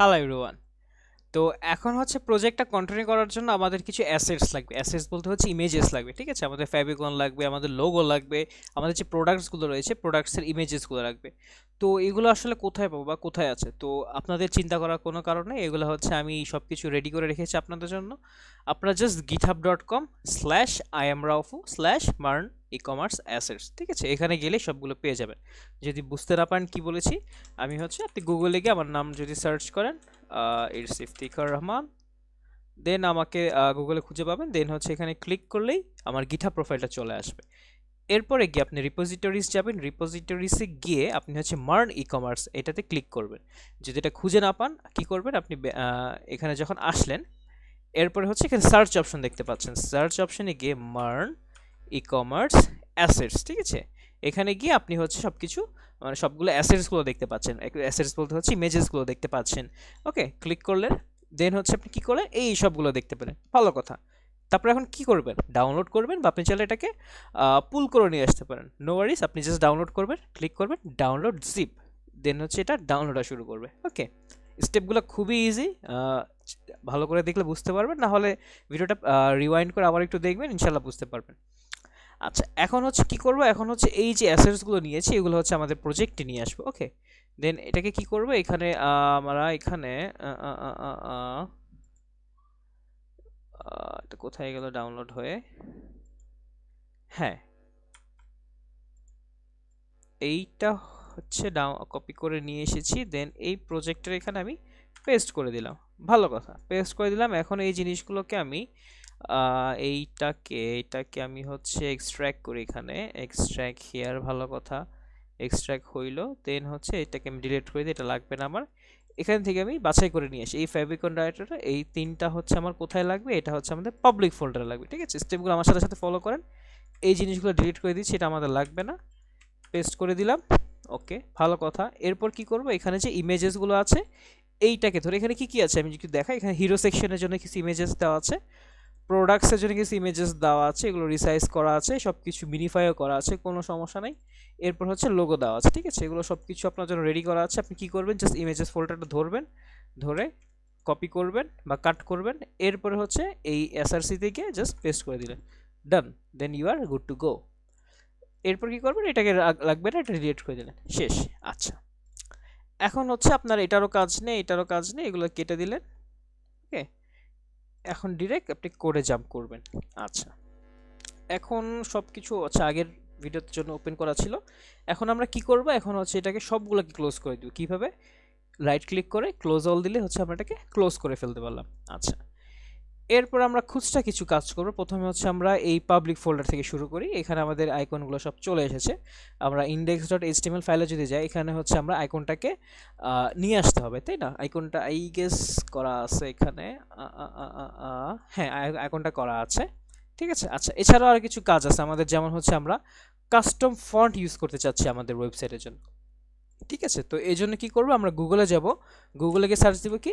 Hello everyone. তো এখন হচ্ছে প্রজেক্টটা কন্টিনিউ করার জন্য আমাদের কিছু অ্যাসেটস লাগবে। অ্যাসেটস বলতে হচ্ছে ইমেজেস লাগবে, ঠিক আছে? আমাদের ফেভিকন লাগবে, আমাদের লোগো লাগবে, আমাদের যে প্রোডাক্টসগুলো রয়েছে প্রোডাক্টসের ইমেজেসগুলো লাগবে। তো এগুলো আসলে কোথায় পাবো বা কোথায় আছে? তো আপনাদের চিন্তা করার কোনো কারণ নেই, এগুলো হচ্ছে আমি সব কিছু রেডি করে রেখেছি আপনাদের জন্য। আপনারা জাস্ট github.com/iamraufu/marn ই-কমার্স অ্যাসেটস, ঠিক আছে? এখানে গেলে সবগুলো পেয়ে যাবেন। যদি বুঝতে না পারেন কি বলেছি, আমি হচ্ছে আপনি গুগলে গিয়ে আমার নাম যদি সার্চ করেন, ইটস ইফতিখার রহমান, দেন আমাকে গুগলে খুঁজে পাবেন। দেন হচ্ছে এখানে ক্লিক করলেই আমার গিটহাব প্রোফাইলটা চলে আসবে। এরপরে গিয়ে আপনি রিপোজিটরিজ যাবেন, রিপোজিটরিজে গিয়ে আপনি হচ্ছে মার্ন ই কমার্স এটাতে ক্লিক করবেন। যদি এটা খুঁজে না পান কি করবেন আপনি, এখানে যখন আসলেন এরপরে হচ্ছে এখানে সার্চ অপশন দেখতে পাচ্ছেন, সার্চ অপশনে গিয়ে মার্ন ই কমার্স অ্যাসেটস, ঠিক আছে? এখানে গিয়ে আপনি হচ্ছে সব কিছু মানে সবগুলো অ্যাসেটসগুলো দেখতে পাচ্ছেন। অ্যাসেটস বলতে হচ্ছে ইমেজেসগুলো দেখতে পাচ্ছেন। ওকে, ক্লিক করলেন, দেন হচ্ছে আপনি কি করলেন এই সবগুলো দেখতে পেলেন, ভালো কথা। তারপর এখন কি করবেন, ডাউনলোড করবেন বা আপনি চাইলে এটাকে পুল করে নিয়ে আসতে পারেন, নো ওয়ারিস। আপনি জাস্ট ডাউনলোড করবেন, ক্লিক করবেন ডাউনলোড জিপ, দেন হচ্ছে এটা ডাউনলোড শুরু করবে। ওকে, স্টেপগুলো খুবই ইজি, ভালো করে দেখলে বুঝতে পারবেন, না হলে ভিডিওটা রিওয়াইন্ড করে আবার একটু দেখবেন, ইনশাল্লাহ বুঝতে পারবেন। আচ্ছা, এখন হচ্ছে কি করব, এখন হচ্ছে এই যে অ্যাসেটসগুলো নিয়েছি এগুলো হচ্ছে আমাদের প্রজেক্টে নিয়ে আসবো। ওকে, দেন এটাকে কি করব, এখানে আমরা এখানে এটা কোথায় গেল ডাউনলোড হয়ে, হ্যাঁ এইটা হচ্ছে কপি করে নিয়ে এসেছি। দেন এই প্রজেক্টের এখানে আমি পেস্ট করে দিলাম, ভালো কথা, পেস্ট করে দিলাম। এখন এই জিনিসগুলোকে আমি এইটাকে আমি হচ্ছে এক্সট্র্যাক্ট করি, এখানে এক্সট্র্যাক্ট হিয়ার, ভালো কথা, এক্সট্র্যাক্ট হইলো। দেন হচ্ছে এটাকে আমি ডিলিট করে দিই, এটা লাগবে না আমার। এখান থেকে আমি বাছাই করে নিয়ে আসি এই ফেভিকন রাইটারটা, এই তিনটা হচ্ছে আমার কোথায় লাগবে, এটা হচ্ছে আমাদের পাবলিক ফোল্ডারে লাগবে, ঠিক আছে? স্টেপগুলো আমার সাথে সাথে ফলো করেন। এই জিনিসগুলো ডিলিট করে দিচ্ছি, এটা আমাদের লাগবে না, পেস্ট করে দিলাম। ওকে, ভালো কথা। এরপর কি করব, এখানে যে ইমেজেসগুলো আছে এইটাকে ধরে, এখানে কি কি আছে আমি যদি দেখাই, এখানে হিরো সেকশনের জন্য কিছু ইমেজেস দেওয়া আছে, প্রোডাক্টসের জন্য কিছু ইমেজেস দেওয়া আছে, এগুলো রিসাইজ করা আছে, সব কিছু মিনিফাইও করা আছে, কোনো সমস্যা নাই। এরপর হচ্ছে লোগো দেওয়া আছে, ঠিক আছে? এগুলো সব কিছু আপনার জন্য রেডি করা আছে। আপনি কি করবেন, জাস্ট ইমেজেস ফোল্ডারটা ধরবেন, ধরে কপি করবেন বা কাট করবেন, এরপরে হচ্ছে এই এসআরসি থেকে জাস্ট পেস্ট করে দিলেন, done, then you are good to go. এরপর কি করবেন, এটাকে লাগবে না, এটা ডিলিট করে দিলেন, শেষ। আচ্ছা, এখন হচ্ছে আপনার এটারও কাজ নেই, এটারও কাজ নেই, এগুলো কেটে দিলেন। ওকে, এখন ডিরেক্ট আপনি কোডে জাম্প করবেন। আচ্ছা, এখন সব কিছু আচ্ছা আগের ভিডিওর জন্য ওপেন করা ছিল। এখন আমরা কি করব, এখন হচ্ছে এটাকে সবগুলোকে ক্লোজ করে দিব। কিভাবে, রাইট ক্লিক করে ক্লোজ অল দিলে হচ্ছে আমরা এটাকে ক্লোজ করে ফেলতে পারলাম। আচ্ছা, এরপর আমরা খুচরা কিছু কাজ করব। প্রথমে হচ্ছে আমরা এই পাবলিক ফোল্ডার থেকে শুরু করি, এখানে আমাদের আইকনগুলো সব চলে এসেছে। আমরা index.html ফাইলে যদি যাই, এখানে হচ্ছে আমরা আইকনটাকে নিয়ে আসতে হবে, তাই না? আইকনটা আই গেস করা আছে এখানে, হ্যাঁ আইকনটা করা আছে, ঠিক আছে। আচ্ছা, এছাড়াও আর কিছু কাজ আছে আমাদের, যেমন হচ্ছে আমরা কাস্টম ফন্ট ইউজ করতে চাচ্ছি আমাদের ওয়েবসাইটের জন্য, ঠিক আছে? তো এই জন্য কি করব, আমরা গুগলে যাব, গুগলে গিয়ে সার্চ দিব কি,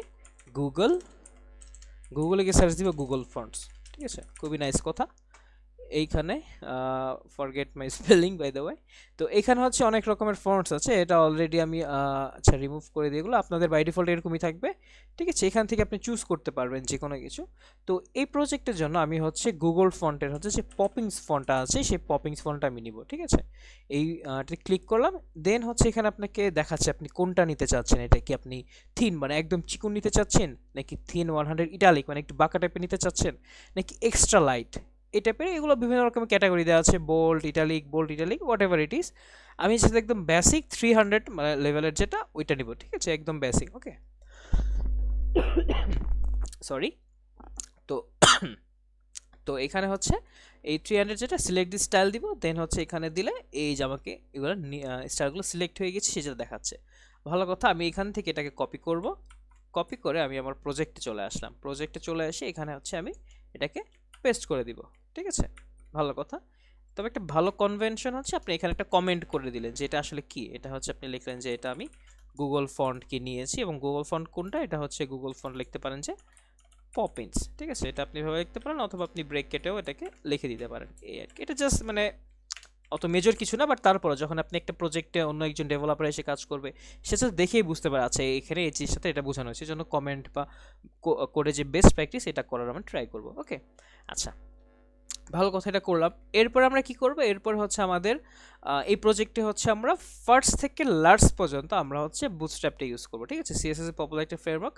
গুগল, গুগলে গিয়ে সার্চ দিব গুগল ফন্টস, ঠিক আছে? খুবই নাইস কথা। এইখানে forget my spelling by the way. তো এখানে হচ্ছে অনেক রকমের ফন্টস আছে, এটা অলরেডি আমি আচ্ছা রিমুভ করে দিয়ে, এগুলো আপনাদের বাই ডিফল্ট এরকমই থাকবে, ঠিক আছে? এখান থেকে আপনি চুজ করতে পারবেন যে কোনো কিছু। তো এই প্রজেক্টের জন্য আমি হচ্ছে গুগল ফন্টের হচ্ছে যে পপিংস ফন্টটা আছে, সেই পপিংস ফন্টটা আমি নিব, ঠিক আছে? এইটা ক্লিক করলাম। দেন হচ্ছে এখানে আপনাকে দেখাচ্ছে আপনি কোনটা নিতে চাচ্ছেন, এটা কি আপনি থিন মানে একদম চিকন নিতে চাচ্ছেন, নাকি থিন 100 ইটালিক মানে একটু বাঁকা টাইপের নিতে চাচ্ছেন, নাকি এক্সট্রা লাইট এই টাইপের, এগুলো বিভিন্ন রকমের ক্যাটাগরি দেওয়া আছে, bold italic whatever it is. আমি যেটা একদম বেসিক 300 মানে লেভেলের যেটা ওইটা নিব, ঠিক আছে? একদম বেসিক। ওকে, সরি। তো তো এখানে হচ্ছে এই 300 যেটা সিলেক্ট দি স্টাইল দিব, দেন হচ্ছে এখানে দিলে এই যে আমাকে এগুলো স্টাইলগুলো সিলেক্ট হয়ে গেছে সেটা দেখাচ্ছে, ভালো কথা। আমি এখান থেকে এটাকে কপি করব, কপি করে আমি আমার প্রজেক্টে চলে আসলাম, প্রজেক্টে চলে এসে এখানে হচ্ছে আমি এটাকে পেস্ট করে দিব, ঠিক আছে? ভালো কথা। তবে একটা ভালো কনভেনশন হচ্ছে আপনি এখানে একটা কমেন্ট করে দিলেন যে এটা আসলে কি, এটা হচ্ছে আপনি লিখলেন যে এটা আমি গুগল ফন্ট কি নিয়েছি, এবং গুগল ফন্ট কোনটা, এটা হচ্ছে গুগল ফন্ট লিখতে পারেন যে পপিন্স, ঠিক আছে? এটা আপনি ভাবে লিখতে পারেন, অথবা আপনি ব্রেক কেটেও এটাকে লিখে দিতে পারেন, এই আর কি। এটা জাস্ট মানে অত মেজর কিছু না, বাট তারপর যখন আপনি একটা প্রজেক্টে অন্য একজন ডেভেলপার এসে কাজ করবে, সেটা দেখেই বুঝতে পারে আচ্ছা এখানে এই জিনিসটাতে এটা বোঝানো হয়েছে, জন্য কমেন্ট বা কোডে যে বেস্ট প্র্যাকটিস এটা করার আমরা ট্রাই করব। ওকে, আচ্ছা, ভালো কথা, এটা করলাম। এরপর আমরা কি করব, এরপর হচ্ছে আমাদের এই প্রজেক্টে হচ্ছে আমরা ফার্স্ট থেকে লাস্ট পর্যন্ত আমরা হচ্ছে বুটস্ট্র্যাপটা ইউজ করব। ঠিক আছে, সিএসএস এর পপুলার একটা ফ্রেমওয়ার্ক।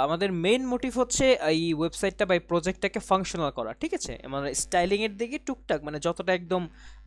আমাদের মেইন মোটিভ হচ্ছে এই ওয়েবসাইটটা বা এই প্রজেক্টটাকে ফাংশনাল করা। ঠিক আছে, মানে স্টাইলিং এর দিকে টুকটাক, মানে যতটা একদম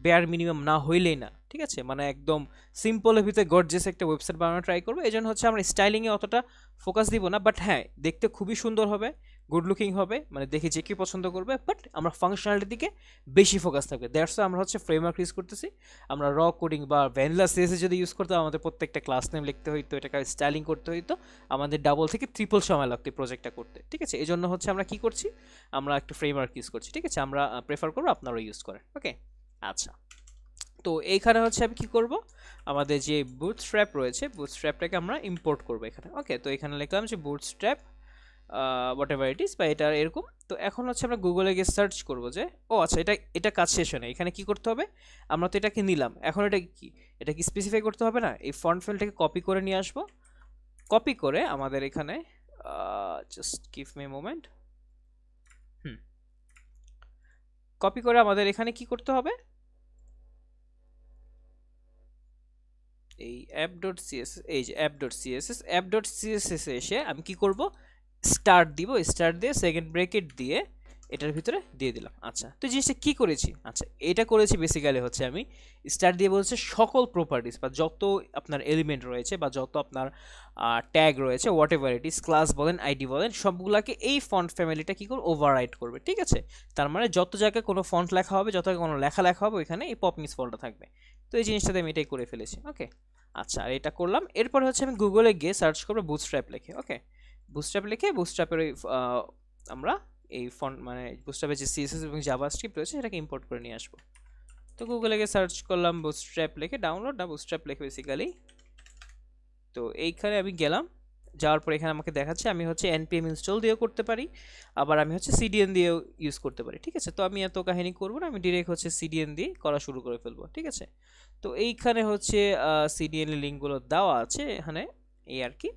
বেয়ার মিনিমাম না হইলেই না। ঠিক আছে, মানে একদম সিম্পলের ভিতরে গর্জিয়াস একটা ওয়েবসাইট বানানো ট্রাই করবো। এই জন্য হচ্ছে আমরা স্টাইলিংয়ে অতটা ফোকাস দিব না, বাট হ্যাঁ দেখতে খুবই সুন্দর হবে, গুড লুকিং হবে, মানে দেখে যে কেউ পছন্দ করবে, বাট আমরা ফাংশনালিটির দিকে বেশি ফোকাস থাকবে। দ্যাটস আমরা হচ্ছে ফ্রেমওয়ার্ক ইউজ করতেছি। আমরা র কোডিং বা ভ্যানিলা সিএসএস যদি ইউজ করতাম, আমাদের প্রত্যেকটা ক্লাস নেম লিখতে হইতো, এটাকে স্টাইলিং করতে হইতো, আমাদের ডাবল থেকে ট্রিপল সময় লাগতো প্রজেক্টটা করতে। ঠিক আছে, এই জন্য হচ্ছে আমরা কি করছি, আমরা একটা ফ্রেমওয়ার্ক ইউজ করছি। ঠিক আছে, আমরা প্রেফার করবো আপনারাও ইউজ করেন। ওকে, আচ্ছা, তো এইখানে হচ্ছে আমি কি করব, আমাদের যে বুটস্ট্র্যাপ রয়েছে, বুটস্ট্র্যাপটাকে আমরা ইম্পোর্ট করব এখানে। ওকে, তো এখানে লিখলাম যে bootstrap what ever it is, বা এটা এরকম। তো এখন হচ্ছে আমরা গুগলে গিয়ে সার্চ করব যে, ও আচ্ছা, এটা এটা কাজ শেষ হয় না, এখানে কি করতে হবে, আমরা তো এটাকে নিলাম, এখন এটা কি, এটা কি স্পেসিফাই করতে হবে না, এই ফন্ট ফিল্ডটাকে কপি করে নিয়ে আসবো। কপি করে আমাদের এখানে just give me moment, copy করে আমাদের এখানে কি করতে হবে, এই অ্যাপ ডট সিএসএস, এই যে অ্যাপ ডট সিএসএস এসে আমি কি করব, স্টার্ট দিব, স্টার্ট দিয়ে সেকেন্ড ব্রেকেট দিয়ে এটার ভিতরে দিয়ে দিলাম। আচ্ছা, তো জিনিসটা কি করেছি, আচ্ছা এটা করেছি বেসিক্যালি হচ্ছে আমি স্টার্ট দিয়ে বলছে সকল প্রপার্টিস বা যত আপনার এলিমেন্ট রয়েছে বা যত আপনার ট্যাগ রয়েছে, what ever it is, class বলেন আইডি বলেন, সবগুলাকে এই ফন্ট ফ্যামিলিটা কি করবে, ওভাররাইট করবে। ঠিক আছে, তার মানে যত জায়গায় কোনো ফন্ট লেখা হবে, যত জায়গায় কোনো লেখা হবে, ওইখানে এই পপমিস ফন্টটা থাকবে। তো এই জিনিসটাতে আমি এটাই করে ফেলেছি। ওকে, আচ্ছা, আর এটা করলাম। এরপর হচ্ছে আমি গুগলে গিয়ে সার্চ করবো বুটস্ট্র্যাপ লিখে। ওকে, বুটস্ট্র্যাপ লিখে বুটস্ট্র্যাপের ওই আমরা এই ফন্ট মানে বুটস্ট্র্যাপের যে সিএসএস এবং জাভাস্ক্রিপ্ট রয়েছে সেটাকে ইম্পোর্ট করে নিয়ে আসবো। তো গুগলে গিয়ে সার্চ করলাম বুটস্ট্র্যাপ লিখে, ডাউনলোড না বুটস্ট্র্যাপ লিখে বেসিক্যালি। তো এইখানে আমি গেলাম, যাওয়ার পর এখানে আমাকে দেখাচ্ছে আমি হচ্ছে npm ইনস্টল দিয়েও করতে পারি, আবার আমি হচ্ছে cdn দিয়েও ইউজ করতে পারি। ঠিক আছে, তো আমি এত কাহিনী করবো না, আমি ডিরেক্ট হচ্ছে cdn দিয়ে করা শুরু করে ফেলবো। ঠিক আছে, তো এইখানে হচ্ছে cdn এর লিঙ্কগুলো দেওয়া আছে এখানে, এই আর কি।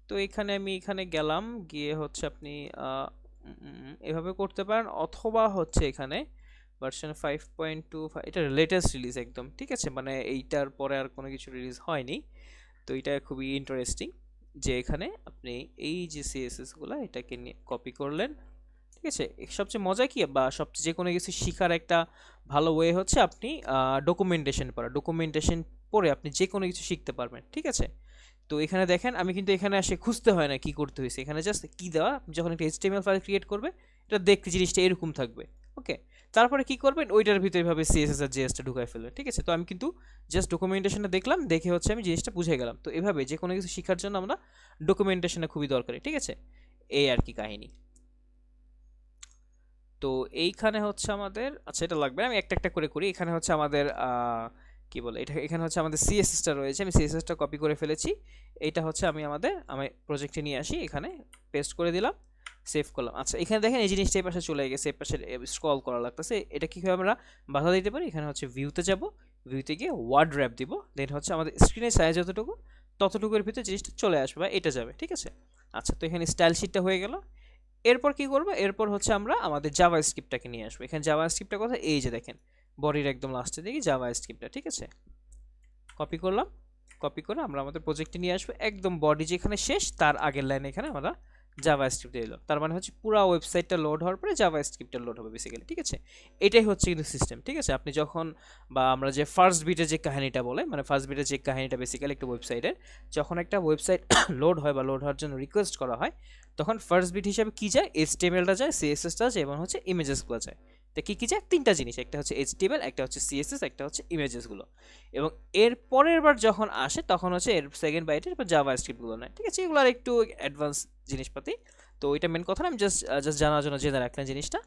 তো এখানে আমি এখানে গেলাম, গিয়ে হচ্ছে আপনি এভাবে করতে পারেন, অথবা হচ্ছে এখানে ভার্সন 5.25, এটা লেটেস্ট রিলিজ একদম। ঠিক আছে, মানে এইটার পরে আর কোনো কিছু রিলিজ হয়নি। তো এটা খুবই ইন্টারেস্টিং যে এখানে আপনি এই যে সিএসএস গুলো এটাকে নিয়ে কপি করলেন। ঠিক আছে, সবচেয়ে মজা কি বা সবচেয়ে যে কোনো কিছু শেখার একটা ভালো ওয়ে হচ্ছে আপনি ডকুমেন্টেশন পড়া, ডকুমেন্টেশন পড়ে আপনি যে কোনো কিছু শিখতে পারবেন। ঠিক আছে, তো এখানে দেখেন আমি কিন্তু এখানে আসে খুঁজতে হয় না কি করতে হয়েছে, এখানে জাস্ট কি দেওয়া, আপনি যখন একটা এইচটিএমএল ফাইল ক্রিয়েট করবে, এটা দেখতে জিনিসটা এরকম থাকবে। ওকে, তারপরে কি করবেন, ওইটার ভিতরে এভাবে সিএসএস আর জেএসটা ঢুকাই ফেলবেন। ঠিক আছে, তো আমি কিন্তু জাস্ট ডকুমেন্টেশনটা দেখলাম, দেখে হচ্ছে আমি জিনিসটা বুঝে গেলাম। তো এভাবে যে কোনো কিছু শেখার জন্য আমরা ডকুমেন্টেশনটা খুবই দরকারি। ঠিক আছে, এই আর কি কাহিনী। তো এইখানে হচ্ছে আমাদের, আচ্ছা এটা লাগবে না, আমি একটা একটা করে করি। এখানে হচ্ছে আমাদের কি বলে এটা, এখানে হচ্ছে আমাদের সিএসএসটা রয়েছে, আমি সিএসএসটা কপি করে ফেলেছি। এইটা হচ্ছে আমি আমি প্রজেক্টে নিয়ে আসি, এখানে পেস্ট করে দিলাম, সেভ করলাম। আচ্ছা, এখানে দেখেন এই জিনিসটা এই পাশে চলে গেছে, এই পাশে স্ক্রল করা লাগতেছে, এটা কীভাবে আমরা বাধা দিতে পারি, এখানে হচ্ছে ভিউতে যাব, ভিউতে গিয়ে ওয়ার্ড র্যাপ দিব, দেন হচ্ছে আমাদের স্ক্রিনের সাইজ যতটুকু ততটুকুর ভিতরে জিনিসটা চলে আসবে বা এটা যাবে। ঠিক আছে, আচ্ছা, তো এখানে স্টাইল শিটটা হয়ে গেল। এরপর কি করব, এরপর হচ্ছে আমরা আমাদের জাভা স্ক্রিপ্টটাকে নিয়ে আসবো। এখানে জাভা স্ক্রিপ্টটা কথা, এই যে দেখেন বডির একদম লাস্টে দেখি জাভা স্ক্রিপ্টটা। ঠিক আছে, কপি করলাম, কপি করে আমরা আমাদের প্রজেক্টে নিয়ে আসবো, একদম বডি যেখানে শেষ তার আগের লাইনে এখানে আমরা জাভা স্ক্রিপ্ট দিয়ে দিলাম। তার মানে হচ্ছে পুরো ওয়েবসাইটটা লোড হওয়ার পরে জাভা স্ক্রিপ্টটা লোড হবে বেসিক্যালি। ঠিক আছে, এটাই হচ্ছে কিন্তু সিস্টেম। ঠিক আছে, আপনি যখন বা আমরা যে ফার্স্ট বিটের যে কাহিনীটা বলে, মানে ফার্স্ট বিটের যে কাহিনীটা বেসিক্যালি একটা ওয়েবসাইটের, যখন একটা ওয়েবসাইট লোড হয় বা লোড হওয়ার জন্য রিকোয়েস্ট করা হয়, তখন ফার্স্ট বিট হিসাবে কি যায়, এইচটিএমএলটা যায়, সিএসএসটা যায় এবং হচ্ছে ইমেজেসগুলো যায়। তো কি কি যায়, তিনটা জিনিস, একটা হচ্ছে এইচটিএমএল, একটা হচ্ছে সিএসএস, একটা হচ্ছে ইমেজেসগুলো। এবং এর পরের বার যখন আসে তখন হচ্ছে এর সেকেন্ড বাইটের বা জাভা স্ক্রিপ্টগুলো নেয়। ঠিক আছে, এগুলো আর একটু অ্যাডভান্স জিনিসপাতি। তো এটা মেন কথা না, আমি জাস্ট জানার জন্য জেনে রাখলাম জিনিসটা।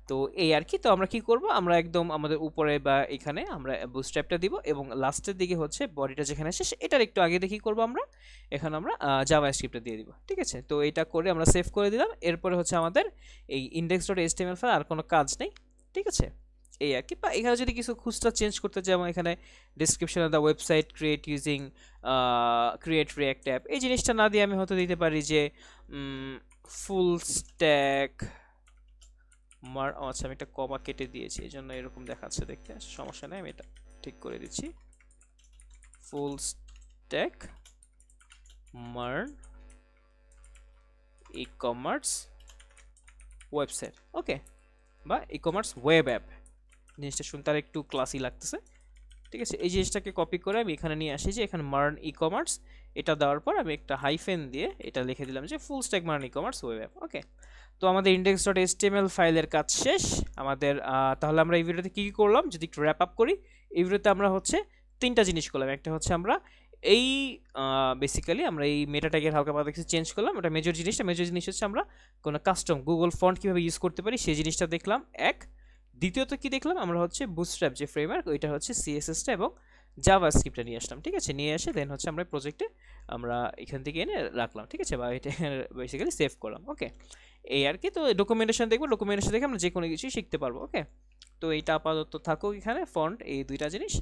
তো এই আর কি। তো আমরা কি করব, আমরা একদম আমাদের উপরে বা এখানে আমরা বুটস্ট্র্যাপটা দিব এবং লাস্টের দিকে হচ্ছে বডিটা যেখানে শেষ এটার একটু আগে দেখি করব আমরা, এখানে আমরা জাভা স্ক্রিপ্টটা দিয়ে দিব। ঠিক আছে, তো এটা করে আমরা সেভ করে দিলাম। এরপরে হচ্ছে আমাদের এই index.html ফাইল আর কোনো কাজ নেই। ঠিক আছে, এই আর কি। বা এখানে যদি কিছু খুচরা চেঞ্জ করতে চাই, যেমন এখানে description of the website create using create react app, এই জিনিসটা না দিয়ে আমি হয়তো দিতে পারি যে ফুল স্ট্যাক আচ্ছা আমি একটা কমা কেটে দিয়েছি, এই জন্য এরকম দেখাচ্ছে দেখতে, সমস্যা নেই, আমি এটা ঠিক করে দিচ্ছি। Full stack MERN e-commerce website, okay, বা ই-কমার্স ওয়েব অ্যাপ। জিনিসটা শুনতে আর একটু ক্লাসি লাগতেছে, ঠিক আছে। এই জিনিসটাকে কপি করে আমি এখানে নিয়ে আসি, যে এখানে MERN ই-কমার্স, এটা দেওয়ার পর আমি একটা হাইফেন দিয়ে এটা লিখে দিলাম যে full stack MERN e-commerce web app, okay. তো আমাদের index.html ফাইলের কাজ শেষ আমাদের। তাহলে আমরা এই ভিডিওতে কি কি করলাম যদি একটু র্যাপ আপ করি। এই ভিডিওতে আমরা হচ্ছে তিনটা জিনিস করলাম। একটা হচ্ছে আমরা এই বেসিক্যালি আমরা এই মেটা ট্যাগের হালকা পাতলা কিছু চেঞ্জ করলাম, এটা মেজর জিনিস হচ্ছে আমরা কোনো কাস্টম গুগল ফন্ট কিভাবে ইউজ করতে পারি সেই জিনিসটা দেখলাম এক। দ্বিতীয়ত কি দেখলাম, আমরা হচ্ছে বুটস্ট্র্যাপ যে ফ্রেমওয়ার্ক, ওইটা হচ্ছে সিএসএসটা এবং জাভাস্ক্রিপ্টটা নিয়ে আসলাম, ঠিক আছে। নিয়ে এসে দেন হচ্ছে আমরা প্রজেক্টে আমরা এখান থেকে এনে রাখলাম, ঠিক আছে, বা এটা বেসিক্যালি সেভ করলাম, ওকে। এই আর কি। তো ডকুমেন্টেশন দেখবো, ডকুমেন্টেশন দেখে আমরা যে কোনো কিছুই শিখতে পারবো, ওকে। তো এইটা আপাতত থাকুক এখানে, ফন্ট এই দুইটা জিনিস।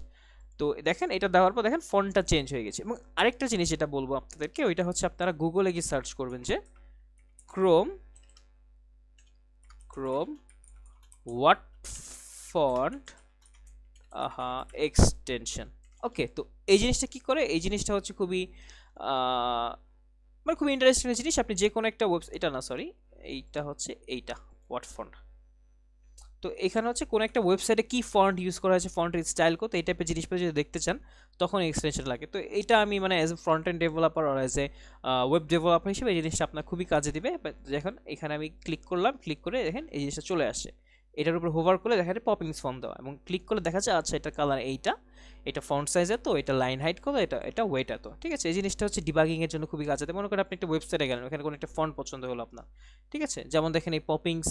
তো দেখেন এটা দেওয়ার পর দেখেন ফন্টটা চেঞ্জ হয়ে গেছে। এবং আরেকটা জিনিস যেটা বলবো আপনাদেরকে, ওইটা হচ্ছে আপনারা গুগলে গিয়ে সার্চ করবেন যে ক্রোম হোয়াট ফন্ট এক্সটেনশন, ওকে। তো এই জিনিসটা কি করে, এই জিনিসটা হচ্ছে খুবই মানে খুবই ইন্টারেস্টিং জিনিস। আপনি যে কোনো একটা ওয়েবসাইট, এটা না সরি, এইটা হচ্ছে এইটা হোয়াট ফন্ট। তো এখানে হচ্ছে কোনো একটা ওয়েবসাইটে কি ফন্ট ইউজ করা হয়েছে, ফন্টের স্টাইল কত, এই টাইপের জিনিসপত্র যদি দেখতে চান তখন এক্সটেনশন লাগে। তো এটা আমি মানে as a front end developer আর অ্যাজ এ ওয়েব ডেভেলপার হিসেবে এই জিনিসটা আপনার খুবই কাজে দিবে। দেখুন এখানে আমি ক্লিক করলাম, ক্লিক করে দেখেন এই জিনিসটা চলে আসছে। এটার উপর হোভার করলে দেখা যায় পপিংস ফন্ট দেওয়া, এবং ক্লিক করলে দেখা যায় আচ্ছা এটা কালার এইটা, এটা ফন্ট সাইজ এত, এটা লাইন হাইট কত, এটা ওয়েট এত, ঠিক আছে। এই জিনিসটা হচ্ছে ডিবাগিং এর জন্য খুবই কাজে দেয়। মনে করেন আপনি একটা ওয়েবসাইটে গেলেন, ওখানে কোনো একটা ফন্ট পছন্দ হলো আপনার, ঠিক আছে, যেমন দেখেন এই পপিংস,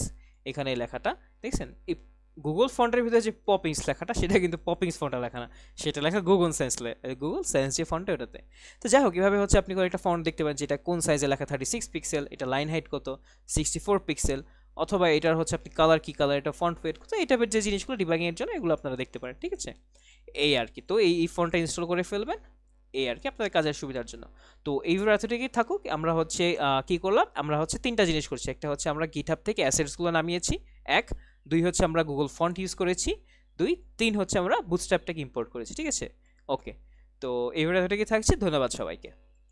এখানে এই লেখাটা দেখছেন, এই গুগল ফন্টের ভিতরে যে পপিংস লেখাটা, সেটা কিন্তু পপিংস ফন্টে লেখা না, সেটা লেখা গুগল সেন্স যে ফন্টে ওটাতে। তো যাই হোক, এভাবে হচ্ছে আপনি কোনো একটা ফন্ট দেখতে পারেন যেটা কোন সাইজে লেখা, 36 পিক্সেল, এটা লাইন হাইট কত, 64 পিক্সেল, অথবা এটার হচ্ছে আপনি কালার কি কালার, এটা ফন্ট ওয়েট কত, এই টাইপের যে জিনিসগুলো ডিবাগিং এর জন্য এগুলো আপনারা দেখতে পারেন, ঠিক আছে। এই আর কি। তো এই ফন্টটা ইনস্টল করে ফেলবেন, এই আর কি আপনাদের কাজের সুবিধার জন্য। তো এই ভিডিও এতটুকুই থাকুক। আমরা হচ্ছে কি করলাম, আমরা হচ্ছে তিনটা জিনিস করছি। একটা হচ্ছে আমরা গিটহাব থেকে অ্যাসেটসগুলো নামিয়েছি, এক। দুই হচ্ছে আমরা গুগল ফন্ট ইউজ করেছি, দুই। তিন হচ্ছে আমরা বুটস্ট্র্যাপটাকে ইম্পোর্ট করেছি, ঠিক আছে, ওকে। তো এই ভিডিও এতটুকুই থাকছে, ধন্যবাদ সবাইকে।